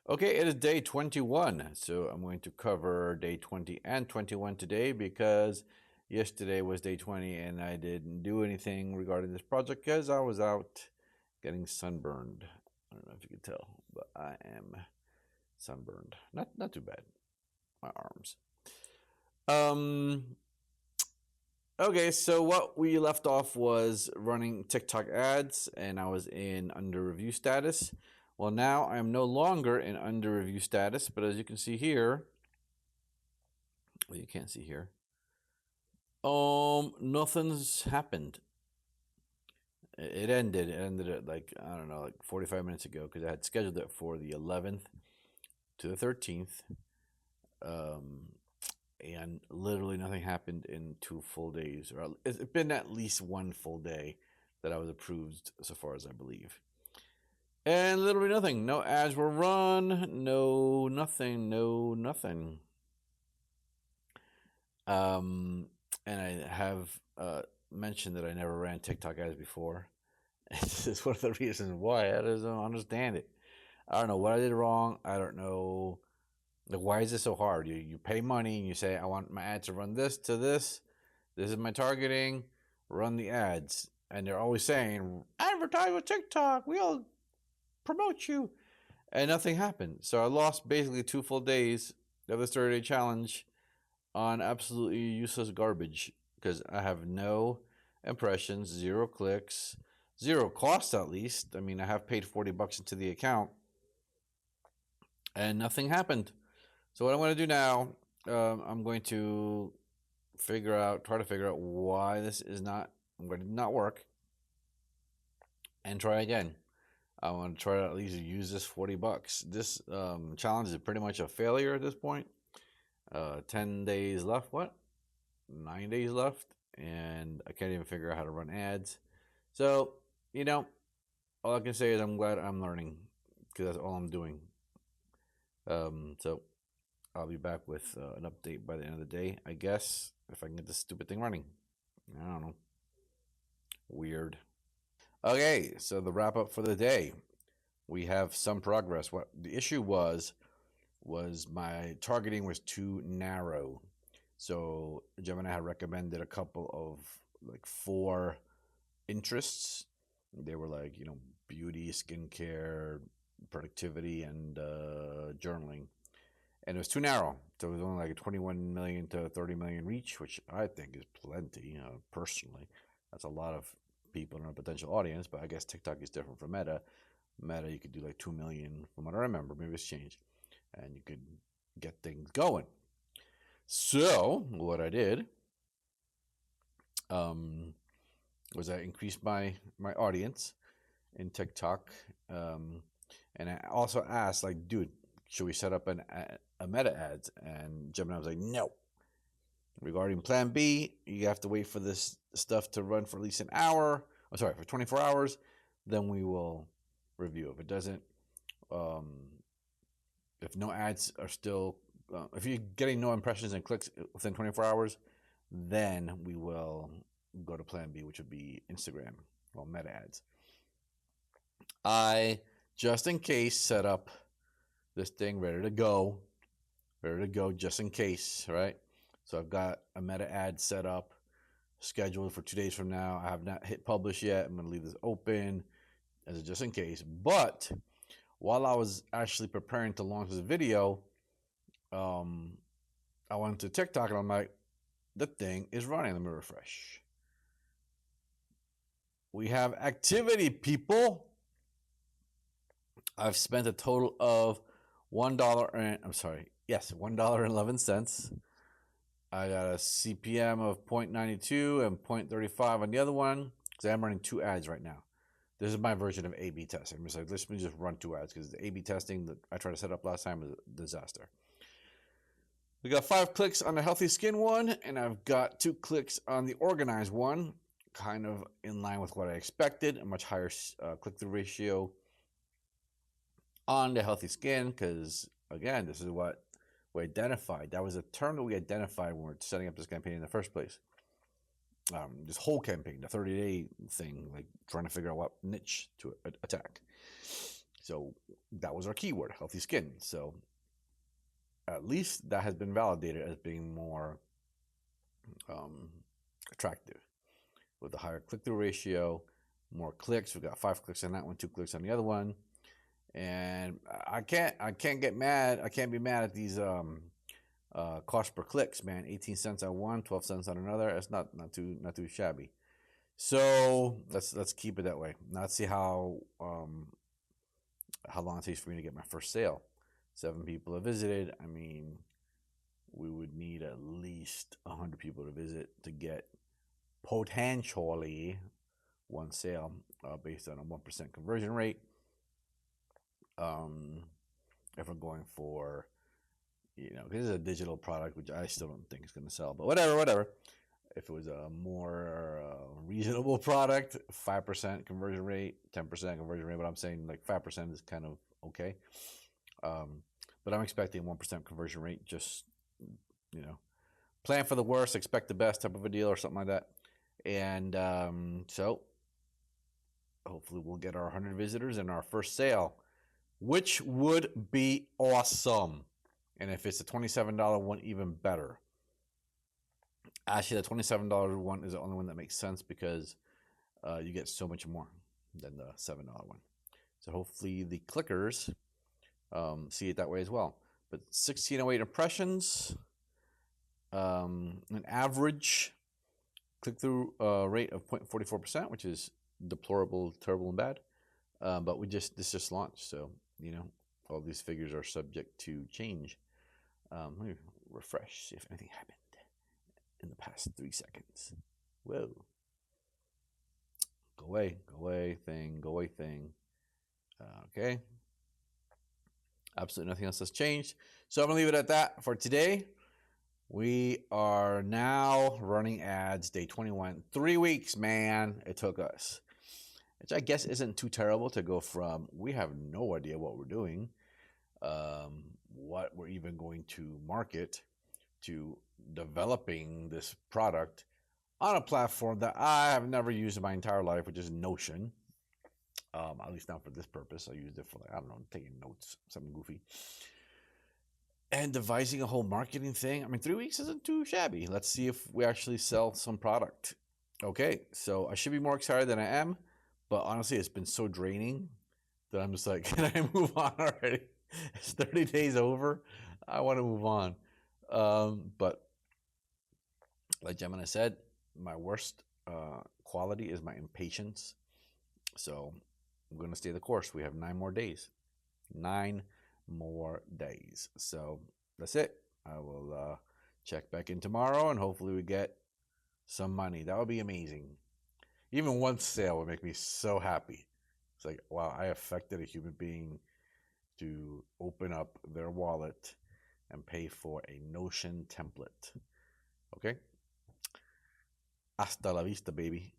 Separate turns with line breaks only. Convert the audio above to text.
Okay, it is day 21. So I'm going to cover day 20 and 21 today because yesterday was day 20 and I didn't do anything regarding this project because I was out getting sunburned. I don't know if you can tell, but I am sunburned. Not too bad. My arms. Um okay, so what we left off was running TikTok ads and I was in under review status. Well, now I am no longer in under review status, but as you can see here, well, you can't see here. Nothing's happened. It ended. It ended at like I don't know, like 45 minutes ago because I had scheduled it for the 11th to the 13th, um, and literally nothing happened in 2 full days. Or it's been at least 1 full day that I was approved, so far as I believe. And literally nothing. No ads were run. No nothing. No nothing. Um, and I have mentioned that I never ran TikTok ads before. This is one of the reasons why I just don't understand it. I don't know what I did wrong. I don't know. Like, why is it so hard? You pay money and you say, I want my ad to run this to this. This is my targeting. Run the ads. And they're always saying, advertise with TikTok. We'll promote you. And nothing happened. So I lost basically 2 full days of this 30-day challenge on absolutely useless garbage because I have no impressions, 0 clicks, 0 cost at least. I mean, I have paid $40 into the account and nothing happened. So what I'm going to do now, I'm going to try to figure out why this is not, why did not work, and try again. I want to try to at least use this $40. This challenge is pretty much a failure at this point. 10 days left. What? 9 days left, and I can't even figure out how to run ads. So, you know, all I can say is I'm glad I'm learning because that's all I'm doing. So I'll be back with an update by the end of the day, I guess, if I can get this stupid thing running. I don't know. Weird. Okay, so the wrap up for the day. We have some progress. What the issue was my targeting was too narrow. So Gemini had recommended a couple of like 4 interests. They were like, beauty, skincare, productivity, and journaling. And it was too narrow. So it was only like a 21 million to 30 million reach, which I think is plenty, personally. That's a lot of people in a potential audience, but I guess TikTok is different from Meta. Meta, you could do like 2 million, from what I remember. Maybe it's changed. And you could get things going. So, what I did um, was I increased my audience in TikTok, and I also asked, like, dude, should we set up a meta ads? And Gemini was like, no. Regarding Plan B, you have to wait for this stuff to run for at least an hour. Oh, sorry, for 24 hours. Then we will review. If it doesn't, um, if no ads are still, if you're getting no impressions and clicks within 24 hours, then we will go to Plan B, which would be Instagram, well, meta ads. I, just in case, set up this thing ready to go just in case, right? So I've got a meta ad set up, scheduled for 2 days from now. I have not hit publish yet. I'm going to leave this open as a just in case. But while I was actually preparing to launch this video, I went to TikTok and I'm like, the thing is running. Let me refresh. We have activity, people. I've spent a total of $1.11. I got a CPM of 0.92 and 0.35 on the other one because I'm running 2 ads right now. This is my version of A/B testing. I'm just like, let me just run 2 ads because the A/B testing that I tried to set up last time was a disaster. We got 5 clicks on the healthy skin one, and I've got 2 clicks on the organized one, kind of in line with what I expected. A much higher click-through ratio on the healthy skin because, again, this is what we identified. That was a term that we identified when we were setting up this campaign in the first place. This whole campaign, the 30-day thing, like trying to figure out what niche to attack. So that was our keyword, healthy skin. So at least that has been validated as being more um, attractive with a higher click-through ratio, more clicks. We got 5 clicks on that one, 2 clicks on the other one, and I can't get mad. I can't be mad at these cost per clicks, man. 18 cents on one, 12 cents on another. It's not too shabby. So let's keep it that way. Now let's see how long it takes for me to get my first sale. 7 people have visited. I mean, we would need at least 100 people to visit to get potentially one sale based on a 1% conversion rate. If we're going for, this is a digital product, which I still don't think is going to sell, but whatever. If it was a more reasonable product, 5% conversion rate, 10% conversion rate, but I'm saying like 5% is kind of okay. But I'm expecting 1% conversion rate, just, plan for the worst, expect the best type of a deal or something like that. And so hopefully we'll get our 100 visitors and our first sale, which would be awesome. And if it's a $27 one, even better. Actually, the $27 one is the only one that makes sense because you get so much more than the $7 one. So hopefully the clickers see it that way as well. But 1608 impressions, an average click-through rate of 0.44%, which is deplorable, terrible, and bad. But this just launched, so all these figures are subject to change. Let me refresh, see if anything happened in the past 3 seconds. Whoa. Go away, thing. Okay. Absolutely nothing else has changed. So I'm going to leave it at that for today. We are now running ads day 21. 3 weeks, man, it took us. Which I guess isn't too terrible to go from we have no idea what we're doing, what we're even going to market, to developing this product on a platform that I have never used in my entire life, which is Notion. At least not for this purpose. I used it for, taking notes, something goofy. And devising a whole marketing thing. I mean, 3 weeks isn't too shabby. Let's see if we actually sell some product. Okay, so I should be more excited than I am, but honestly, it's been so draining that I'm just like, can I move on already? It's 30 days over. I want to move on. But like Gemini said, my worst quality is my impatience. So I'm going to stay the course. We have 9 more days. 9 more days. So that's it. I will check back in tomorrow and hopefully we get some money. That would be amazing. Even one sale would make me so happy. It's like, wow, I affected a human being to open up their wallet and pay for a Notion template. Okay? Hasta la vista, baby.